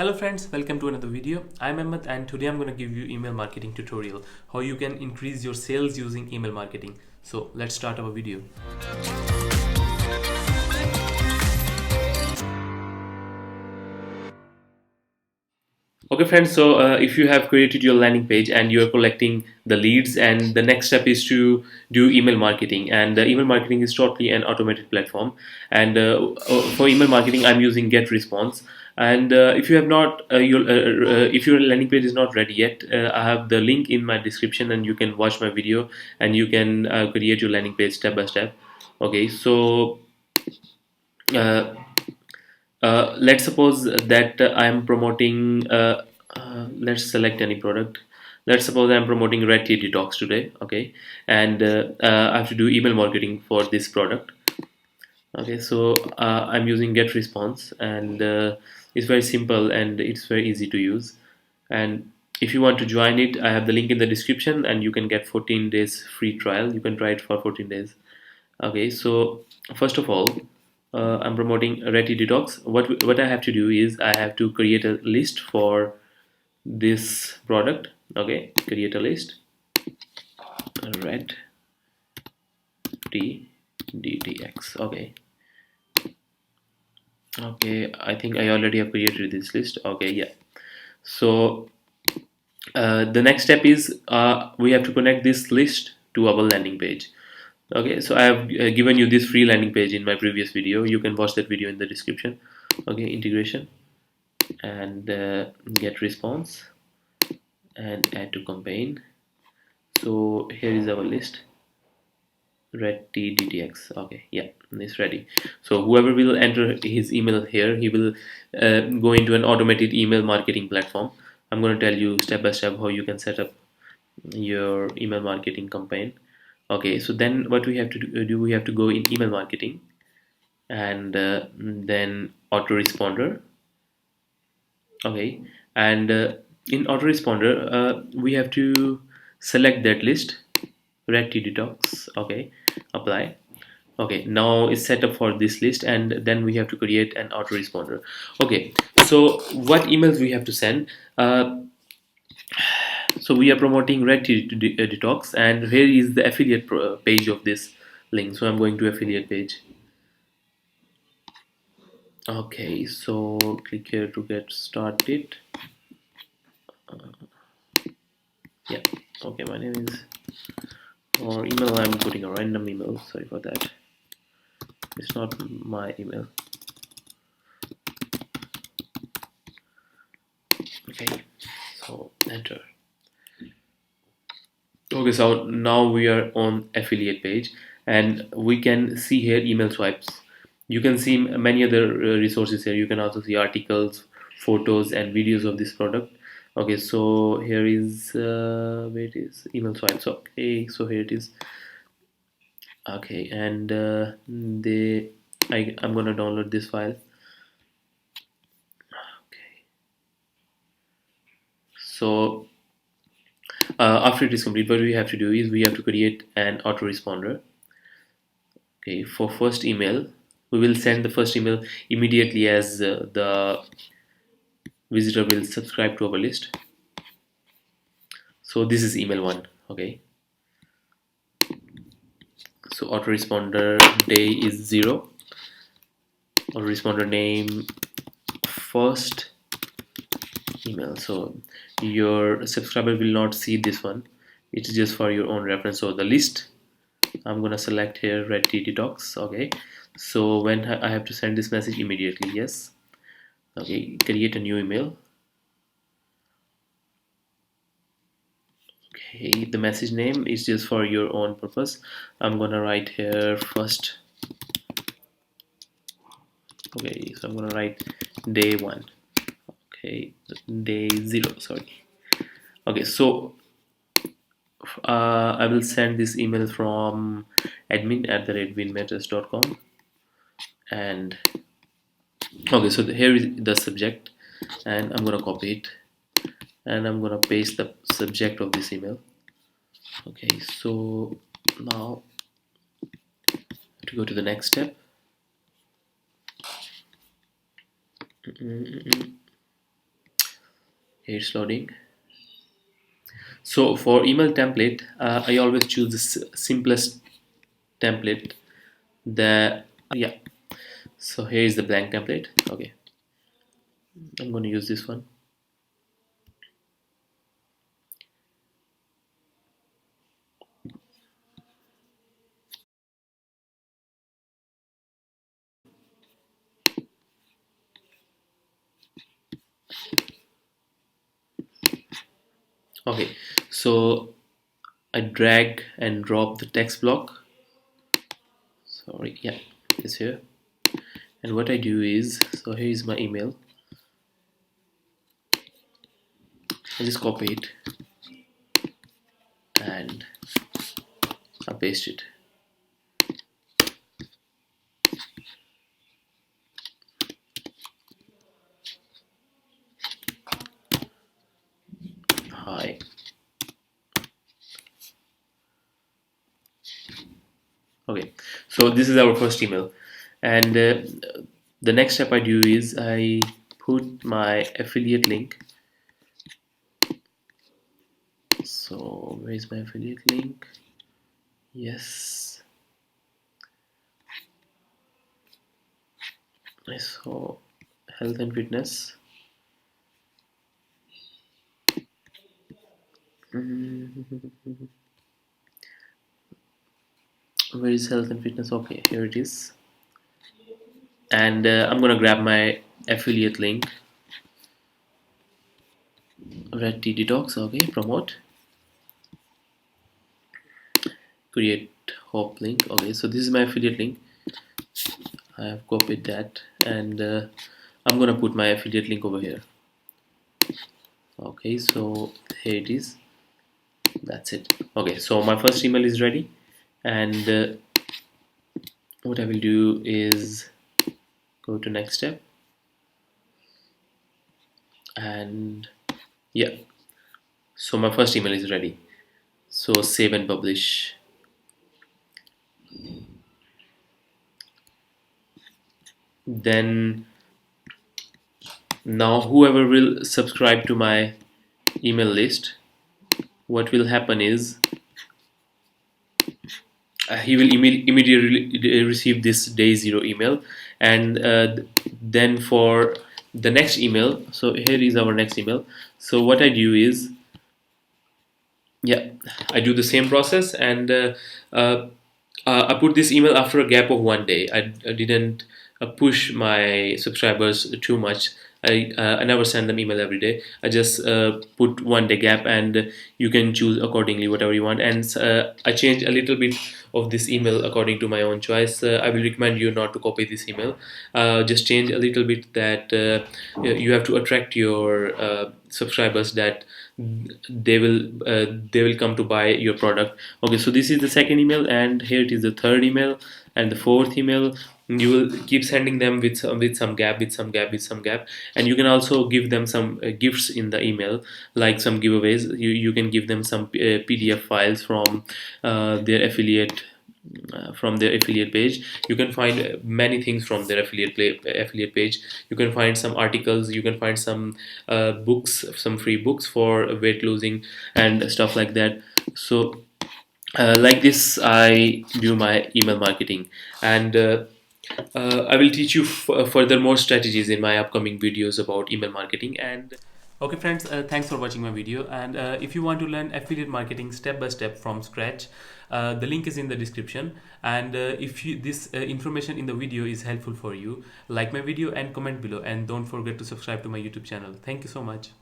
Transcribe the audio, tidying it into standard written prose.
Hello friends, welcome to another video. I'm Ahmad and today I'm going to give you email marketing tutorial, how you can increase your sales using email marketing. So let's start our video. Okay friends, so if you have created your landing page and you're collecting the leads, and the next step is to do email marketing, and email marketing is totally an automated platform. And for email marketing I'm using get response. And if you have not if your landing page is not ready yet, I have the link in my description and you can watch my video and you can create your landing page step by step. Okay, so uh, let's suppose that I am promoting, let's select any product. Let's suppose I'm promoting red tea detox today. Okay, and I have to do email marketing for this product. Okay, so I'm using get response, and it's very simple and it's very easy to use. And if you want to join it, I have the link in the description and you can get 14 days free trial. You can try it for 14 days. Okay, so first of all, I'm promoting Ready Detox. What I have to do is I have to create a list for this product. Okay, create a list. Red T DTX. Okay, okay. I think I already have created this list. Okay, yeah. So the next step is we have to connect this list to our landing page. Okay, so I have given you this free landing page in my previous video. You can watch that video in the description. Okay, integration and get response and add to campaign. So here is our list, red t dtx. Okay, yeah, it's ready. So whoever will enter his email here, he will go into an automated email marketing platform. I'm going to tell you step by step how you can set up your email marketing campaign. Okay, so then what we have to do, we have to go in email marketing and then autoresponder. Okay, and in autoresponder we have to select that list, red tea detox. Okay, apply. Okay, now it's set up for this list, and then we have to create an autoresponder. Okay, so what emails we have to send? So we are promoting red tea detox, and here is the affiliate page of this link. So I'm going to affiliate page. Okay, so click here to get started. Yeah, okay, my name is, or email, I'm putting a random email, sorry for that, it's not my email. Okay, so enter. Okay, so now we are on affiliate page and we can see here email swipes. You can see many other resources here. You can also see articles, photos and videos of this product. Okay, so here is where it is, email swipes. Okay, so here it is. Okay, and I'm gonna download this file. Okay, so after it is complete, what we have to do is we have to create an autoresponder. Okay, for first email, we will send the first email immediately as the visitor will subscribe to our list. So this is email one. Okay, so autoresponder day is 0. Autoresponder name first email. So your subscriber will not see this one. It's just for your own reference. So the list, I'm gonna select here red tea detox. Okay, so when I have to send this message immediately, yes. Okay, create a new email. Okay, the message name is just for your own purpose. I'm gonna write here first. Okay, so I'm gonna write day 1. Okay, day 0, sorry. Okay, so I will send this email from admin@winmatters.com. And okay, so here is the subject, and I'm gonna copy it and I'm gonna paste the subject of this email. Okay, so now to go to the next step. Here it's loading. So for email template, I always choose the simplest template. The Yeah. So here is the blank template. Okay, I'm going to use this one. Okay, so I drag and drop the text block. Sorry, yeah, it's here. And what I do is, so here is my email. I just copy it and I paste it. Hi. Okay, so this is our first email, and the next step I do is I put my affiliate link. So where is my affiliate link? Yes, I saw health and fitness. Mm, where is health and fitness? Okay, here it is. And I'm gonna grab my affiliate link. Red tea detox. Okay, promote, create hop link. Okay, so this is my affiliate link. I have copied that, and I'm gonna put my affiliate link over here. Okay, so here it is. That's it. Okay, so my first email is ready, and what I will do is go to next step, and yeah, so my first email is ready. So save and publish. Then now whoever will subscribe to my email list, what will happen is he will immediately receive this day zero email, and then for the next email, so here is our next email. So what I do is, yeah, I do the same process, and uh, I put this email after a gap of 1 day. I didn't push my subscribers too much. I never send them email every day. I just put 1 day gap, and you can choose accordingly whatever you want. And I change a little bit of this email according to my own choice. I will recommend you not to copy this email. Just change a little bit that you have to attract your subscribers, that they will come to buy your product. Okay, so this is the second email, and here it is the third email and the fourth email. You will keep sending them with some gap, with some gap, and you can also give them some gifts in the email, like some giveaways. You can give them some PDF files their affiliate from their affiliate page. You can find many things from their affiliate page. You can find some articles, you can find some books, some free books for weight losing and stuff like that. So like this I do my email marketing, and I will teach you further more strategies in my upcoming videos about email marketing. And okay, friends, thanks for watching my video. And if you want to learn affiliate marketing step by step from scratch, the link is in the description. And if this information in the video is helpful for you, like my video and comment below. And don't forget to subscribe to my YouTube channel. Thank you so much.